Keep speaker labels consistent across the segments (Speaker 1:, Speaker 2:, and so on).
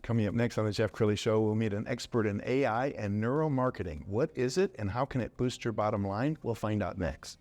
Speaker 1: Coming up next on the Jeff Crilley Show, we'll meet an expert in AI and neuromarketing. What is it and how can it boost your bottom line? We'll find out next.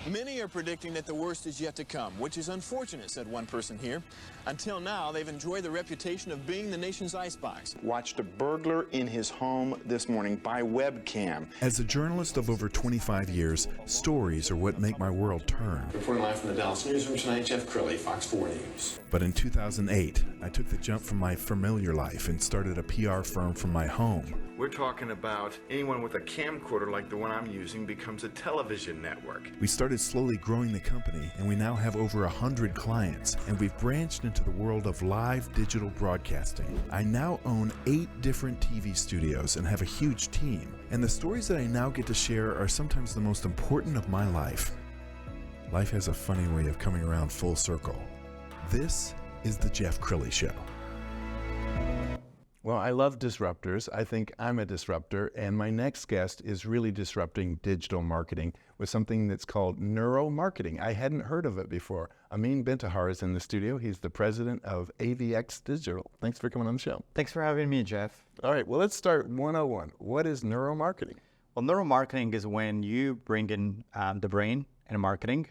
Speaker 2: Many are predicting that the worst is yet to come, which is unfortunate, said one person here. Until now, they've enjoyed the reputation of being the nation's icebox.
Speaker 3: Watched a burglar in his home this morning by webcam.
Speaker 4: As a journalist of over 25 years, stories are what make my world turn.
Speaker 2: Reporting live from the Dallas newsroom tonight, Jeff Crilley, Fox 4 News.
Speaker 4: But in 2008, I took the jump from my familiar life and started a PR firm from my home.
Speaker 3: We're talking about anyone with a camcorder like the one I'm using becomes a television network.
Speaker 4: We started slowly growing the company, and we now have over 100 clients, and we've branched into the world of live digital broadcasting. I now own 8 different TV studios and have a huge team, and the stories that I now get to share are sometimes the most important of my life. Life has a funny way of coming around full circle. This is the Jeff Crilley Show.
Speaker 1: Well, I love disruptors. I think I'm a disruptor, and my next guest is really disrupting digital marketing with something that's called neuromarketing. I hadn't heard of it before. Amine Bentahar is in the studio. He's the president of AVX Digital. Thanks for coming on the show.
Speaker 5: Thanks for having me, Jeff.
Speaker 1: All right, well, let's start 101. What is neuromarketing?
Speaker 5: Well, neuromarketing is when you bring in the brain and marketing.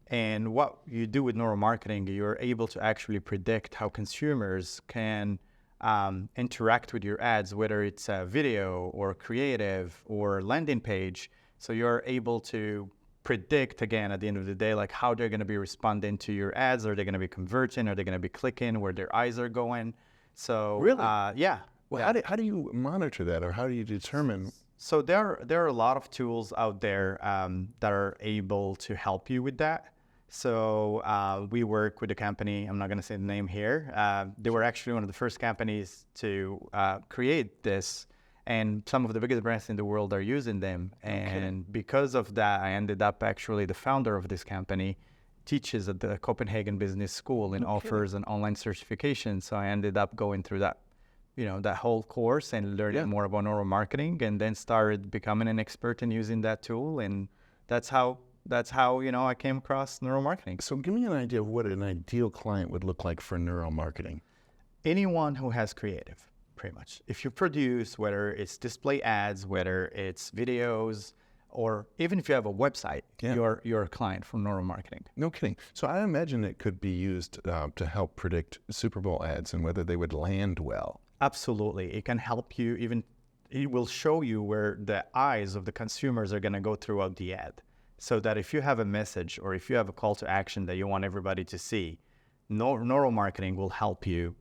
Speaker 5: And what you do with neuromarketing, you're able to actually predict how consumers can interact with your ads, whether it's a video or creative or landing page. So you're able to predict, again, at the end of the day, like how they're going to be responding to your ads. Are they going to be converting? Are they going to be clicking? Where their eyes are going? So
Speaker 1: really,
Speaker 5: yeah.
Speaker 1: Well, how do you monitor that, or how do you determine?
Speaker 5: So there are a lot of tools out there that are able to help you with that. So we work with a company, I'm not going to say the name here. They were actually one of the first companies to create this, and some of the biggest brands in the world are using them. And because of that, I ended up actually the founder of this company, teaches at the Copenhagen Business School and offers an online certification. So I ended up going through that, that whole course and learning more about neuromarketing, and then started becoming an expert in using that tool. And that's how I came across neuromarketing.
Speaker 1: So give me an idea of what an ideal client would look like for neuromarketing.
Speaker 5: Anyone who has creative, pretty much. If you produce, whether it's display ads, whether it's videos, or even if you have a website, you're a client for neuromarketing.
Speaker 1: No kidding. So I imagine it could be used to help predict Super Bowl ads and whether they would land well.
Speaker 5: Absolutely. It can help you. It will show you where the eyes of the consumers are going to go throughout the ad. So that if you have a message or if you have a call to action that you want everybody to see, neuromarketing will help you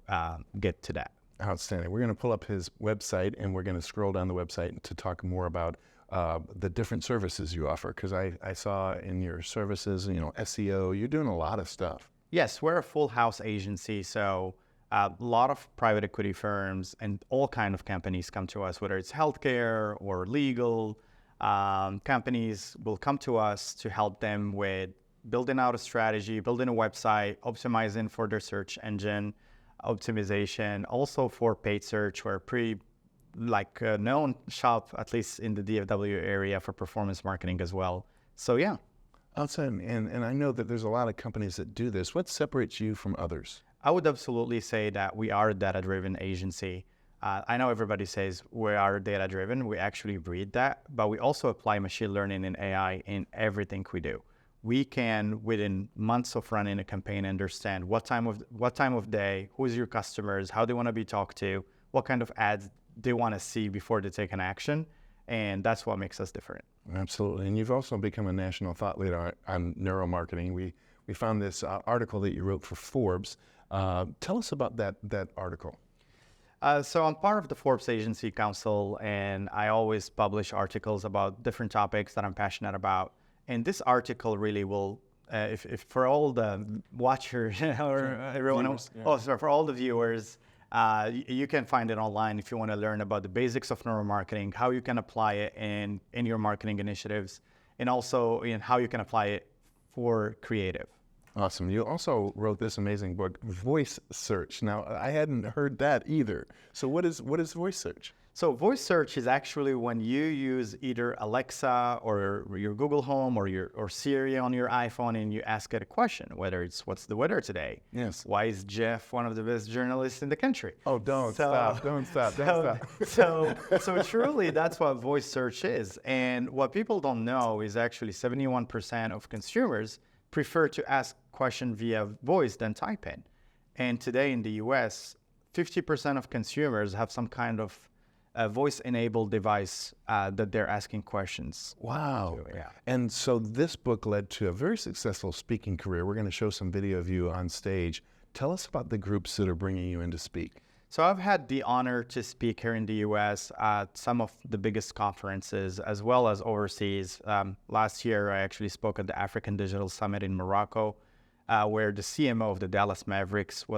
Speaker 5: get to that.
Speaker 1: Outstanding. We're going to pull up his website, and we're going to scroll down the website to talk more about the different services you offer, because I saw in your services, SEO, you're doing a lot of stuff.
Speaker 5: Yes, we're a full house agency. So a lot of private equity firms and all kinds of companies come to us, whether it's healthcare or legal. Companies will come to us to help them with building out a strategy, building a website, optimizing for their search engine optimization, also for paid search. We're pretty known shop, at least in the DFW area, for performance marketing as well. So yeah.
Speaker 1: Outside, and I know that there's a lot of companies that do this. What separates you from others?
Speaker 5: I would absolutely say that we are a data-driven agency. I know everybody says we are data-driven. We actually breed that, but we also apply machine learning and AI in everything we do. We can, within months of running a campaign, understand what time of day, who's your customers, how they want to be talked to, what kind of ads they want to see before they take an action, and that's what makes us different.
Speaker 1: Absolutely, and you've also become a national thought leader on neuromarketing. We found this article that you wrote for Forbes. Tell us about that article.
Speaker 5: So I'm part of the Forbes Agency Council, and I always publish articles about different topics that I'm passionate about. And this article really will, if for all the watchers or everyone else, for all the viewers, you can find it online if you want to learn about the basics of neuromarketing, how you can apply it in your marketing initiatives, and also in how you can apply it for creative.
Speaker 1: Awesome. You also wrote this amazing book, Voice Search. Now, I hadn't heard that either. So what is voice search?
Speaker 5: So voice search is actually when you use either Alexa or your Google Home or Siri on your iPhone and you ask it a question, whether it's what's the weather today?
Speaker 1: Yes.
Speaker 5: Why is Jeff one of the best journalists in the country?
Speaker 1: Oh, don't stop.
Speaker 5: So truly, that's what voice search is. And what people don't know is actually 71% of consumers prefer to ask question via voice than type in. And today in the US, 50% of consumers have some kind of a voice-enabled device that they're asking questions.
Speaker 1: Wow.
Speaker 5: to. Yeah.
Speaker 1: And so this book led to a very successful speaking career. We're going to show some video of you on stage. Tell us about the groups that are bringing you in to speak.
Speaker 5: So I've had the honor to speak here in the US at some of the biggest conferences as well as overseas. Last year, I actually spoke at the African Digital Summit in Morocco, where the CMO of the Dallas Mavericks it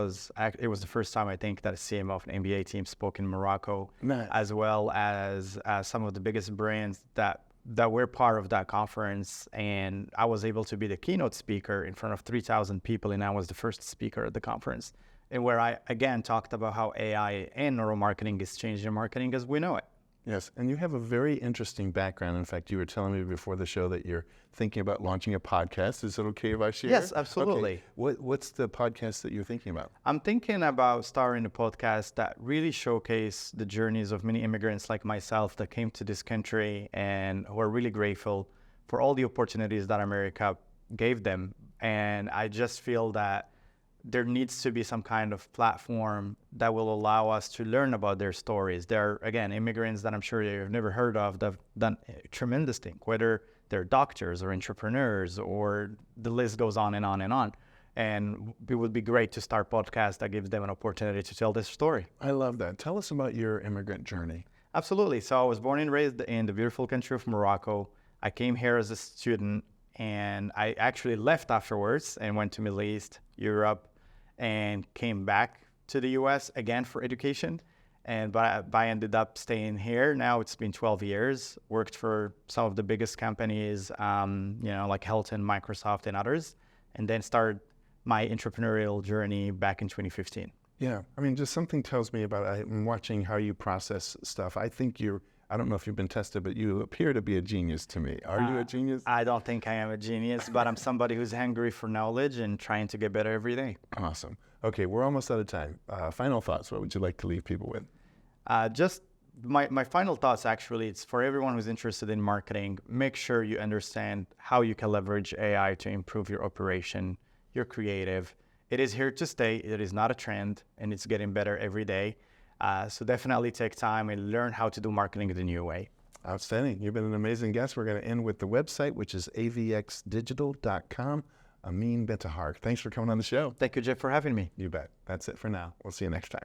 Speaker 5: was the first time I think that a CMO of an NBA team spoke in Morocco,
Speaker 1: Nice.
Speaker 5: as well as some of the biggest brands that were part of that conference. And I was able to be the keynote speaker in front of 3,000 people, and I was the first speaker at the conference. And where I, again, talked about how AI and neuromarketing is changing marketing as we know it.
Speaker 1: Yes, and you have a very interesting background. In fact, you were telling me before the show that you're thinking about launching a podcast. Is it okay if I share?
Speaker 5: Yes, absolutely.
Speaker 1: Okay. What's the podcast that you're thinking about?
Speaker 5: I'm thinking about starting a podcast that really showcase the journeys of many immigrants like myself that came to this country and who are really grateful for all the opportunities that America gave them. And I just feel that there needs to be some kind of platform that will allow us to learn about their stories. They're, again, immigrants that I'm sure you've never heard of that have done tremendous things, whether they're doctors or entrepreneurs or the list goes on and on and on. And it would be great to start a podcast that gives them an opportunity to tell this story.
Speaker 1: I love that. Tell us about your immigrant journey.
Speaker 5: Absolutely. So I was born and raised in the beautiful country of Morocco. I came here as a student, and I actually left afterwards and went to Middle East, Europe, and came back to the US again for education. But I ended up staying here. Now it's been 12 years, worked for some of the biggest companies, like Hilton, Microsoft, and others, and then started my entrepreneurial journey back in 2015.
Speaker 1: Yeah, I mean, just something tells me about, I'm watching how you process stuff. I think I don't know if you've been tested, but you appear to be a genius to me. Are you a genius?
Speaker 5: I don't think I am a genius, but I'm somebody who's hungry for knowledge and trying to get better every day.
Speaker 1: Awesome. Okay, we're almost out of time. Final thoughts. What would you like to leave people with?
Speaker 5: Just my final thoughts, actually, it's for everyone who's interested in marketing, make sure you understand how you can leverage AI to improve your operation, your creative. It is here to stay. It is not a trend, and it's getting better every day. So definitely take time and learn how to do marketing the new way.
Speaker 1: Outstanding. You've been an amazing guest. We're going to end with the website, which is avxdigital.com. Amine Bentahar, thanks for coming on the show.
Speaker 5: Thank you, Jeff, for having me.
Speaker 1: You bet. That's it for now. We'll see you next time.